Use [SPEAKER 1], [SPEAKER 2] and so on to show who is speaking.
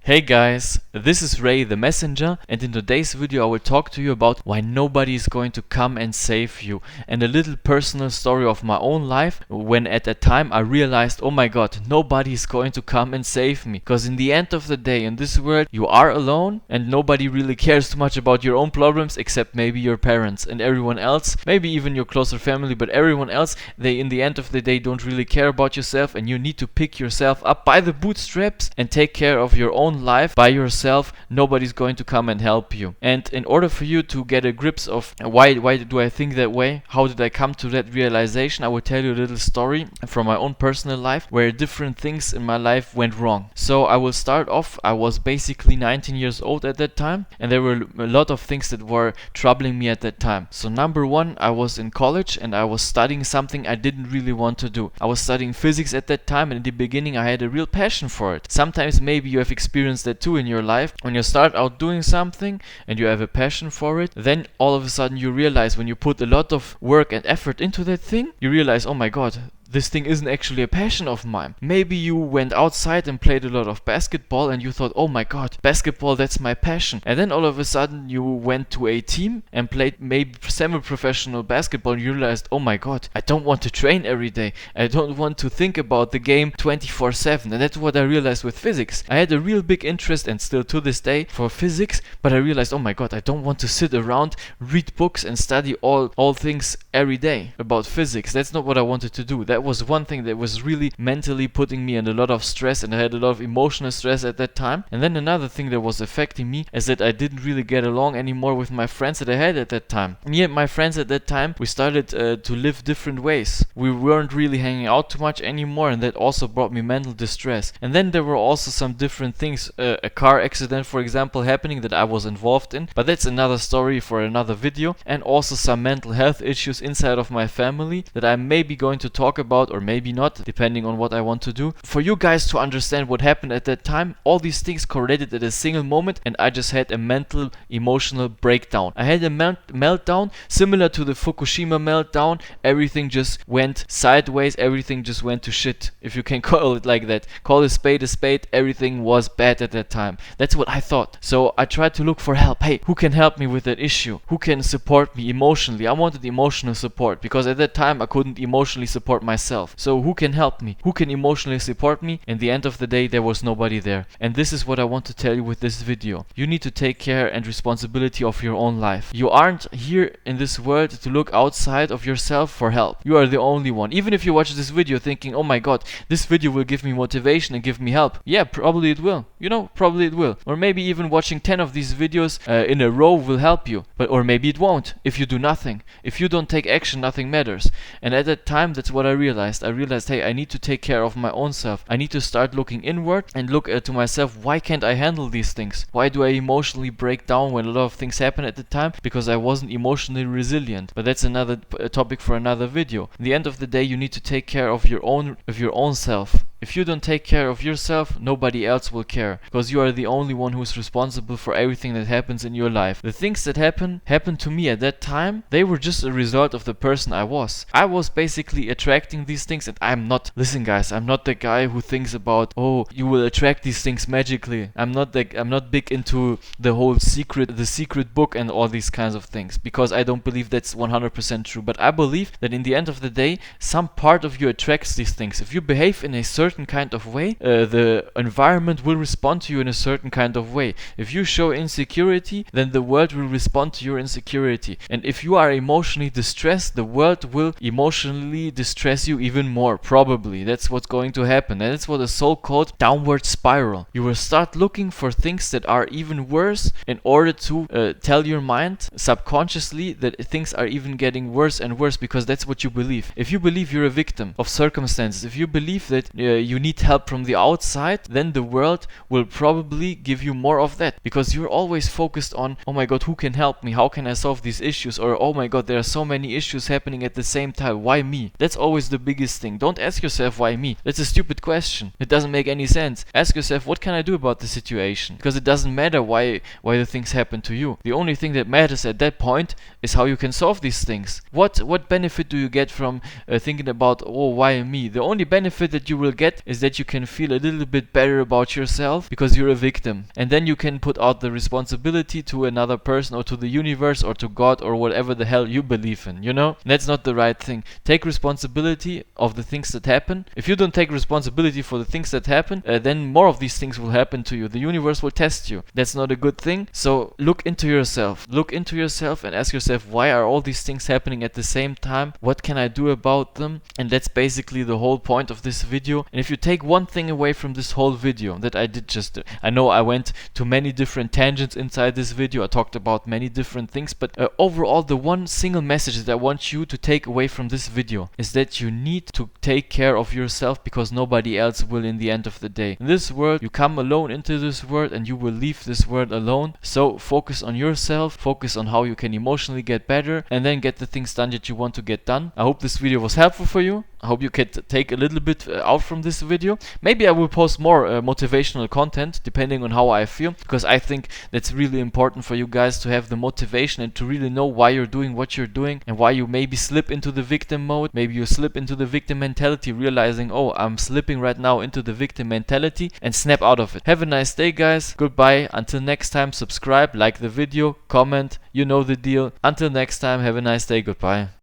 [SPEAKER 1] Hey guys, this is Ray the Messenger, and in today's video I will talk to you about why nobody is going to come and save you, and a little personal story of my own life when at that time I realized, oh my god, nobody is going to come and save me. Because in the end of the day, in this world, you are alone and nobody really cares too much about your own problems except maybe your parents and everyone else, maybe even your closer family, but everyone else, they in the end of the day don't really care about yourself, and you need to pick yourself up by the bootstraps and take care of your own life by yourself. Nobody's going to come and help you. And in order for you to get a grips of why do I think that way, how did I come to that realization, I will tell you a little story from my own personal life where different things in my life went wrong. So I will start off. I was basically 19 years old at that time, and there were a lot of things that were troubling me at that time. So number one, I was in college and I was studying something I didn't really want to do. I was studying physics at that time, and in the beginning I had a real passion for it. Sometimes maybe you have experienced that too in your life. When you start out doing something and you have a passion for it, then all of a sudden you realize, when you put a lot of work and effort into that thing, you realize, oh my god, this thing isn't actually a passion of mine. Maybe you went outside and played a lot of basketball and you thought, oh my god, basketball, that's my passion. And then all of a sudden you went to a team and played maybe semi-professional basketball, and you realized, oh my god, I don't want to train every day. I don't want to think about the game 24/7. And that's what I realized with physics. I had a real big interest, and still to this day, for physics, but I realized, oh my god, I don't want to sit around, read books and study all things every day about physics. That's not what I wanted to do. That was one thing that was really mentally putting me in a lot of stress, and I had a lot of emotional stress at that time. And then another thing that was affecting me is that I didn't really get along anymore with my friends that I had at that time. Me and my friends at that time, we started to live different ways. We weren't really hanging out too much anymore, and that also brought me mental distress. And then there were also some different things, a car accident for example happening that I was involved in, but that's another story for another video. And also some mental health issues inside of my family that I may be going to talk about, or maybe not, depending on what I want to do. For you guys to understand what happened at that time, all these things correlated at a single moment, and I just had a mental, emotional breakdown. I had a meltdown similar to the Fukushima meltdown. Everything just went sideways, everything just went to shit, if you can call it like that. Call a spade a spade. Everything was bad at that time. That's what I thought. So I tried to look for help. Hey, who can help me with that issue? Who can support me emotionally? I wanted emotional support because at that time I couldn't emotionally support myself. So who can help me? Who can emotionally support me? In the end of the day, there was nobody there. And this is what I want to tell you with this video. You need to take care and responsibility of your own life. You aren't here in this world to look outside of yourself for help. You are the only one. Even if you watch this video thinking, oh my god, this video will give me motivation and give me help. Yeah, probably it will. You know, probably it will. Or maybe even watching 10 of these videos in a row will help you. Or maybe it won't if you do nothing. If you don't take action, nothing matters. And at that time, that's what I realized. I realized, hey, I need to take care of my own self. I need to start looking inward and look to myself. Why can't I handle these things? Why do I emotionally break down when a lot of things happen at the time? Because I wasn't emotionally resilient. But that's another topic for another video. In the end of the day, you need to take care of your own self. If you don't take care of yourself, nobody else will care, because you are the only one who is responsible for everything that happens in your life. The things that happened to me at that time, they were just a result of the person I was. I was basically attracting these things, and I'm not, listen guys, I'm not the guy who thinks about, oh, you will attract these things magically. I'm not big into the whole secret book and all these kinds of things, because I don't believe that's 100% true. But I believe that in the end of the day, some part of you attracts these things. If you behave in a certain kind of way, the environment will respond to you in a certain kind of way. If you show insecurity, then the world will respond to your insecurity. And if you are emotionally distressed, the world will emotionally distress you even more, probably. That's what's going to happen. And that's what a so-called downward spiral. You will start looking for things that are even worse in order to tell your mind subconsciously that things are even getting worse and worse, because that's what you believe. If you believe you're a victim of circumstances, if you believe that you need help from the outside, then the world will probably give you more of that, because you're always focused on, oh my god, who can help me? How can I solve these issues? Or, oh my god, there are so many issues happening at the same time. Why me? That's always the biggest thing. Don't ask yourself, why me? That's a stupid question. It doesn't make any sense. Ask yourself, what can I do about the situation? Because it doesn't matter why the things happen to you. The only thing that matters at that point is how you can solve these things. What benefit do you get from thinking about, oh, why me? The only benefit that you will get get is that you can feel a little bit better about yourself because you're a victim. And then you can put out the responsibility to another person or to the universe or to God or whatever the hell you believe in, you know? That's not the right thing. Take responsibility of the things that happen. If you don't take responsibility for the things that happen, then more of these things will happen to you. The universe will test you. That's not a good thing. So look into yourself. Look into yourself and ask yourself, why are all these things happening at the same time? What can I do about them? And that's basically the whole point of this video. And if you take one thing away from this whole video that I did just, I know I went to many different tangents inside this video. I talked about many different things, but overall the one single message that I want you to take away from this video is that you need to take care of yourself because nobody else will in the end of the day. In this world, you come alone into this world and you will leave this world alone. So focus on yourself, focus on how you can emotionally get better, and then get the things done that you want to get done. I hope this video was helpful for you. I hope you can take a little bit out from this video. Maybe I will post more motivational content depending on how I feel, because I think that's really important for you guys to have the motivation and to really know why you're doing what you're doing and why you maybe slip into the victim mode. Maybe you slip into the victim mentality, realizing, oh, I'm slipping right now into the victim mentality, and snap out of it. Have a nice day, guys. Goodbye. Until next time, subscribe, like the video, comment. You know the deal. Until next time, have a nice day. Goodbye.